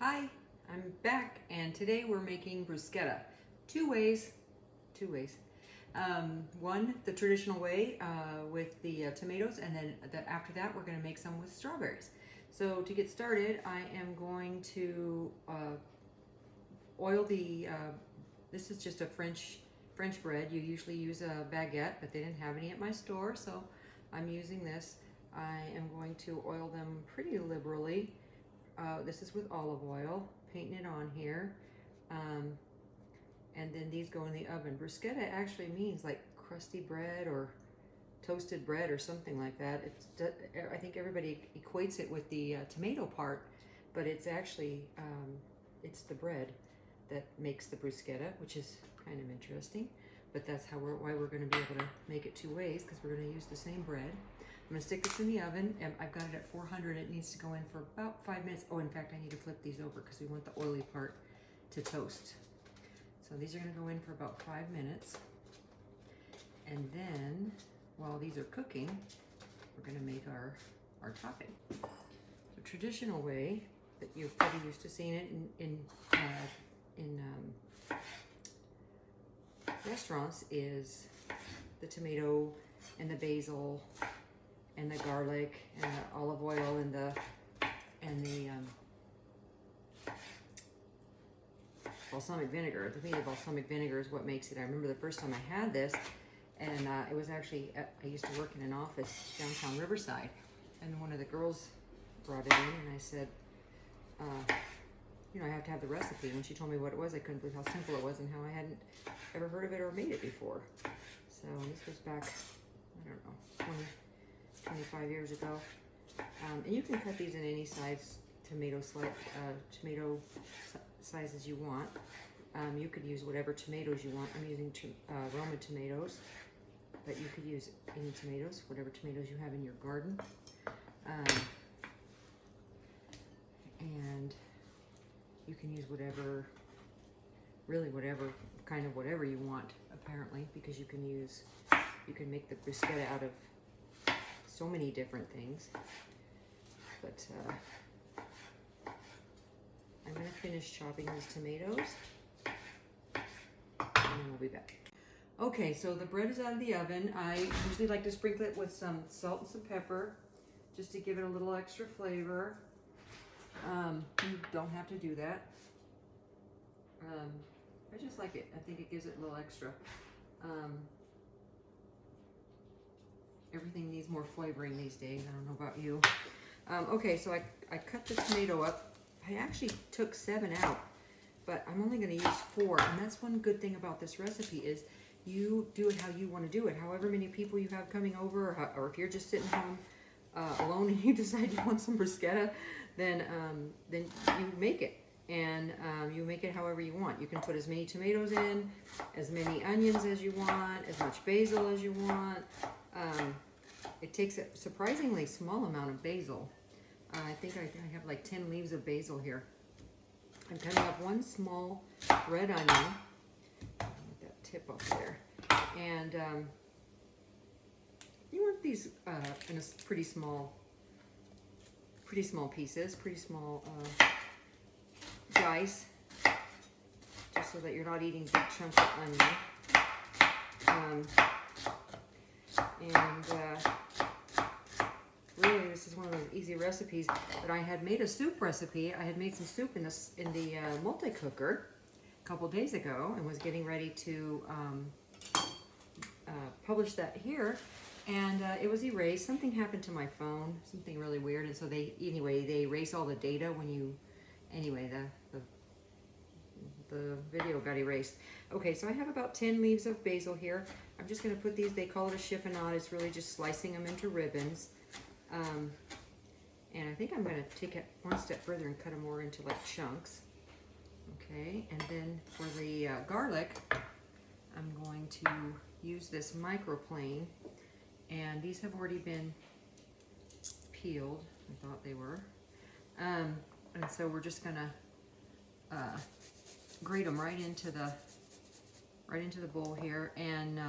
Hi, I'm back, and today we're making bruschetta. Two ways. One, the traditional way with the tomatoes, and then after that we're going to make some with strawberries. So to get started, I am going to oil the, this is just a French bread. You usually use a baguette, but they didn't have any at my store, so I'm using this. I am going to oil them pretty liberally. This is with olive oil, painting it on here. And then these go in the oven. Bruschetta actually means like crusty bread or toasted bread or something like that. I think everybody equates it with the tomato part, but it's actually, it's the bread that makes the bruschetta, which is kind of interesting. But that's why we're going to be able to make it two ways, because we're going to use the same bread. I'm going to stick this in the oven, and I've got it at 400. It needs to go in for about 5 minutes. Oh, in fact, I need to flip these over because we want the oily part to toast. So these are going to go in for about 5 minutes. And then, while these are cooking, we're going to make our topping. The traditional way that you're probably used to seeing it in restaurants is the tomato and the basil and the garlic and the olive oil and the balsamic vinegar. To me, the balsamic vinegar is what makes it. I remember the first time I had this, and it was actually, I used to work in an office downtown Riverside, and one of the girls brought it in, and I said, you know, I have to have the recipe. When she told me what it was, I couldn't believe how simple it was and how I hadn't ever heard of it or made it before. So this was back, I don't know, 25 years ago. And you can cut these in any size tomato sizes you want. You could use whatever tomatoes you want. I'm using Roma tomatoes, but you could use any tomatoes, whatever tomatoes you have in your garden. And you can use whatever, really whatever you want, apparently, because you can make the bruschetta out of so many different things. But I'm going to finish chopping these tomatoes, and then we'll be back. Okay, so the bread is out of the oven. I usually like to sprinkle it with some salt and some pepper, just to give it a little extra flavor. You don't have to do that. I just like it. I think it gives it a little extra. Everything needs more flavoring these days. I don't know about you. Okay, so I cut the tomato up. I actually took 7 out, but I'm only going to use 4. And that's one good thing about this recipe is you do it how you want to do it. However many people you have coming over, or if you're just sitting home alone and you decide you want some bruschetta, then you make it. And you make it however you want. You can put as many tomatoes in, as many onions as you want, as much basil as you want. It takes a surprisingly small amount of basil. I think I have like 10 leaves of basil here. I'm cutting up 1 small red onion. Get that tip up there. And you want these in a pretty small pieces, pretty small dice, just so that you're not eating big chunks of onion. Really, this is one of those easy recipes. But I had made a soup recipe. I had made some soup in the multi-cooker a couple days ago, and was getting ready to publish that here. And it was erased. Something happened to my phone, something really weird. And so they erase all the data when you. Anyway, the video got erased. Okay, so I have about 10 leaves of basil here. I'm just going to put these, they call it a chiffonade. It's really just slicing them into ribbons. And I think I'm going to take it one step further and cut them more into like chunks. Okay, and then for the garlic, I'm going to use this microplane. And these have already been peeled. I thought they were. And so we're just going to grate them right into the bowl here, and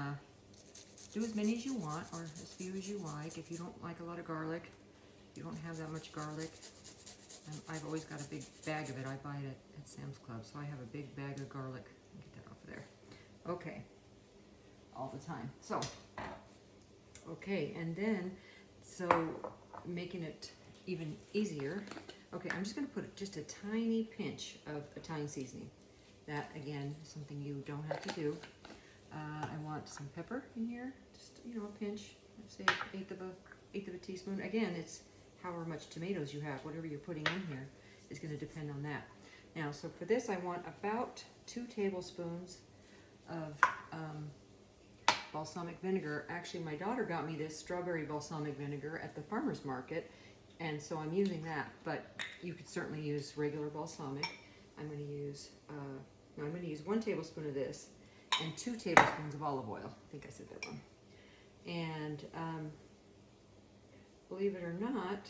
do as many as you want, or as few as you like. If you don't like a lot of garlic, you don't have that much garlic, I've always got a big bag of it. I buy it at Sam's Club, so I have a big bag of garlic. Get that off of there. Okay, all the time. So, okay, and then, so making it even easier. Okay, I'm just gonna put just a tiny pinch of Italian seasoning. That, again, is something you don't have to do. I want some pepper in here, just, you know, a pinch, let's say eighth of a teaspoon. Again, it's however much tomatoes you have, whatever you're putting in here is gonna depend on that. Now, so for this, I want about 2 tablespoons of balsamic vinegar. Actually, my daughter got me this strawberry balsamic vinegar at the farmer's market, and so I'm using that, but you could certainly use regular balsamic. I'm gonna use, no, I'm gonna use 1 tablespoon of this and 2 tablespoons of olive oil. I think I said that wrong. And believe it or not,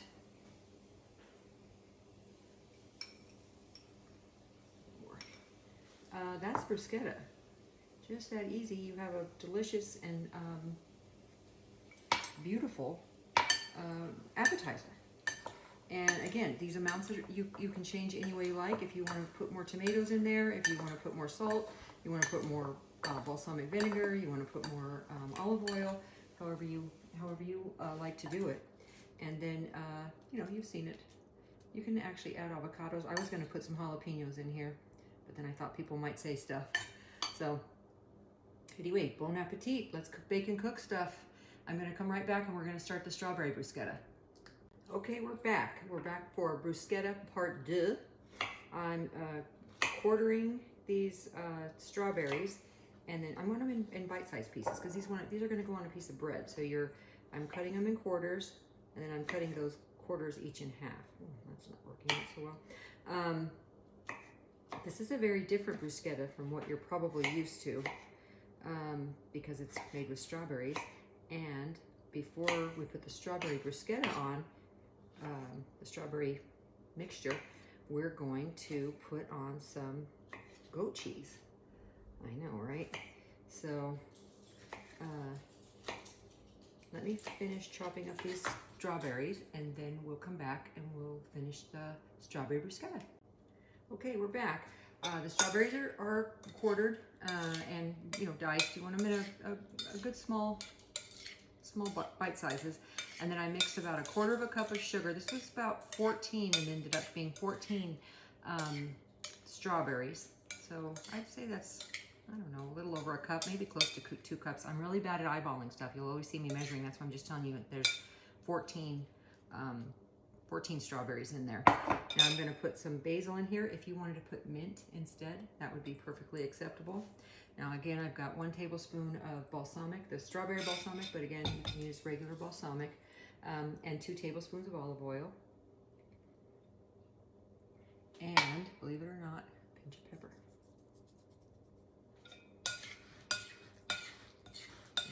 that's bruschetta. Just that easy. You have a delicious and beautiful appetizer. And again, these amounts you can change any way you like. If you want to put more tomatoes in there, if you want to put more salt, you want to put more balsamic vinegar, you want to put more olive oil, however you like to do it. And then you know, you've seen it. You can actually add avocados. I was going to put some jalapenos in here, but then I thought people might say stuff. So anyway, bon appetit. Let's bake and cook stuff. I'm going to come right back and we're going to start the strawberry bruschetta. Okay, we're back. We're back for bruschetta part 2. I'm quartering these strawberries, and then I'm going them in bite-sized pieces because these are going to go on a piece of bread. So I'm cutting them in quarters, and then I'm cutting those quarters each in half. Oh, that's not working out so well. This is a very different bruschetta from what you're probably used to because it's made with strawberries. And before we put the strawberry bruschetta on, the strawberry mixture, we're going to put on some goat cheese. I know, right? So let me finish chopping up these strawberries, and then we'll come back and we'll finish the strawberry bruschetta. Okay, we're back. The strawberries are quartered and, you know, diced. You want them in a good small bite sizes. And then I mixed about 1/4 cup of sugar. This was about 14 and ended up being 14 strawberries. So I'd say that's, I don't know, a little over a cup, maybe close to 2 cups. I'm really bad at eyeballing stuff. You'll always see me measuring. That's why I'm just telling you there's 14 strawberries in there. Now I'm going to put some basil in here. If you wanted to put mint instead, that would be perfectly acceptable. Now again, I've got 1 tablespoon of balsamic, the strawberry balsamic, but again, you can use regular balsamic, and 2 tablespoons of olive oil. And, believe it or not, a pinch of pepper.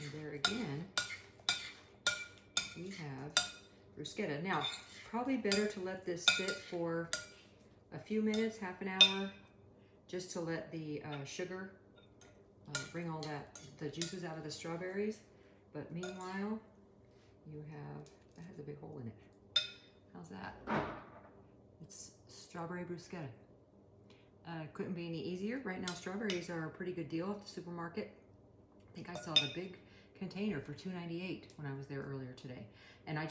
And there again, we have bruschetta. Now, probably better to let this sit for a few minutes, half an hour, just to let the sugar bring all the juices out of the strawberries. But meanwhile, that has a big hole in it. How's that? It's strawberry bruschetta. Couldn't be any easier. Right now, strawberries are a pretty good deal at the supermarket. I think I saw the big container for $2.98 when I was there earlier today. And I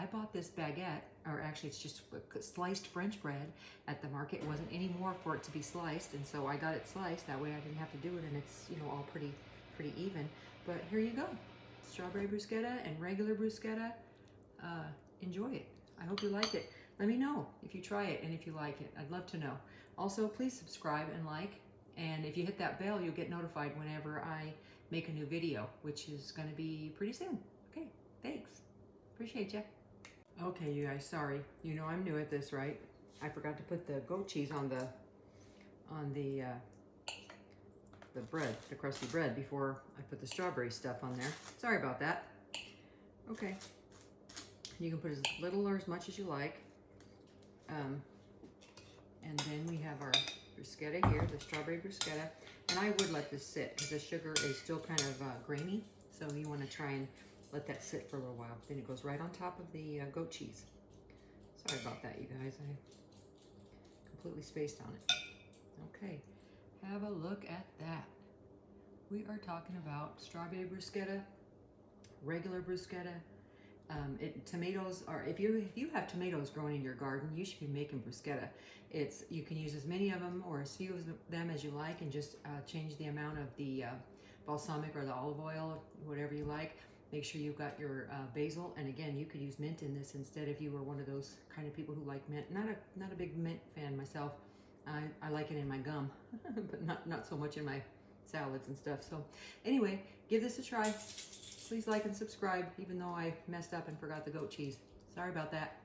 bought this baguette, or actually it's just sliced French bread at the market. It wasn't any more for it to be sliced, and so I got it sliced. That way I didn't have to do it, and it's, you know, all pretty even. But here you go. Strawberry bruschetta and regular bruschetta. Enjoy it. I hope you like it. Let me know if you try it and if you like it. I'd love to know. Also, please subscribe and like. And if you hit that bell, you'll get notified whenever I make a new video, which is going to be pretty soon. Okay, thanks. Appreciate ya. Okay, you guys, sorry. You know I'm new at this, right? I forgot to put the goat cheese on the bread, the crusty bread, before I put the strawberry stuff on there. Sorry about that. Okay. You can put as little or as much as you like. And then we have our bruschetta here, the strawberry bruschetta. And I would let this sit because the sugar is still kind of grainy. So you want to try and let that sit for a little while. Then it goes right on top of the goat cheese. Sorry about that, you guys. completely spaced on it. Okay, have a look at that. We are talking about strawberry bruschetta, regular bruschetta. Tomatoes are, if you have tomatoes growing in your garden, you should be making bruschetta. You can use as many of them or as few of them as you like, and just change the amount of the balsamic or the olive oil, whatever you like. Make sure you've got your basil, and again, you could use mint in this instead if you were one of those kind of people who like mint. Not a big mint fan myself. I like it in my gum, but not so much in my salads and stuff. So anyway, give this a try. Please like and subscribe, even though I messed up and forgot the goat cheese. Sorry about that.